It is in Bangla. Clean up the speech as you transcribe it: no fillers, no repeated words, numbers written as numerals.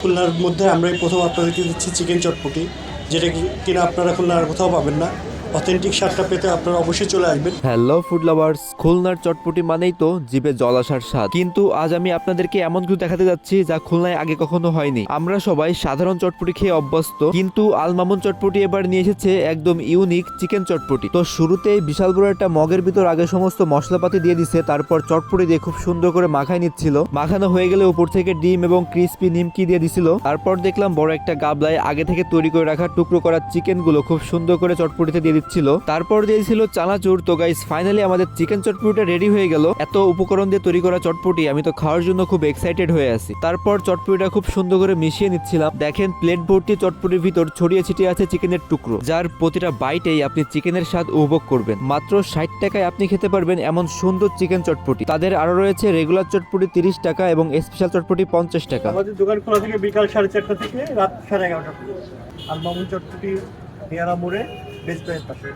খুলনার মধ্যে আমরাই প্রথম আপনাদেরকে দিচ্ছি চিকেন চটপটি, যেটা কিনা আপনারা খুলনার কোথাও পাবেন না। অথেন্টিক স্বাদটা পেতে আপনারা অবশ্যই চলে আসবেন। হ্যালো ফুড লাভার্স, খুলনার চটপটি মানেই তো জিভে জল আসার স্বাদ। কিন্তু আজ আমি আপনাদেরকে এমন কিছু দেখাতে যাচ্ছি যা খুলনায় আগে কখনো হয়নি। আমরা সবাই সাধারণ চটপটি খেয়ে অভ্যস্ত, কিন্তু আল মামুন চটপটি এবার নিয়ে এসেছে একদম ইউনিক চিকেন চটপটি। তো শুরুতেই বিশাল বড় একটা মগের ভিতর আগে সমস্ত মশলাপাতি দিয়ে দিছে, তারপর চটপটি দিয়ে খুব সুন্দর করে মাখায় নিচ্ছিল। মাখানো হয়ে গেলে উপর থেকে ডিম এবং ক্রিস্পি নিমকি দিয়ে দিছিল। তারপর দেখলাম বড় একটা গাবলায় আগে থেকে তৈরি করে রাখা টুকরো করা চিকেন গুলো খুব সুন্দর করে চটপটিতে দিয়ে দিচ্ছিল। তারপর দিয়েছিল চানাচুর। তো গাইস, ফাইনালি আমাদের চিকেন চটপটিটা রেডি হয়ে গেল। এত উপকরণ দিয়ে তৈরি করা চটপটি আমি তো খাওয়ার জন্য খুব এক্সাইটেড হয়ে আছি। তারপর চটপটিটা খুব সুন্দর করে মিশিয়ে নিচ্ছিলাম। দেখেন প্লেট ভর্তি চটপটির ভিতর ছড়িয়ে ছিটিয়ে আছে চিকেনের টুকরো, যার প্রতিটা বাইটেই আপনি চিকেনের স্বাদ উপভোগ করবেন। মাত্র 60 টাকায় আপনি খেতে পারবেন এমন সুন্দর চিকেন চটপটি। তাদের আরো রয়েছে রেগুলার চটপটি 30 টাকা এবং স্পেশাল চটপটি 50 টাকা। আমাদের দোকান খোলা থেকে বিকাল 4:30 থেকে রাত 11:30 পর্যন্ত। আল মামুন চটপটি নিয়ারা মোড়ে বেস্ট প্রাইস পাশে।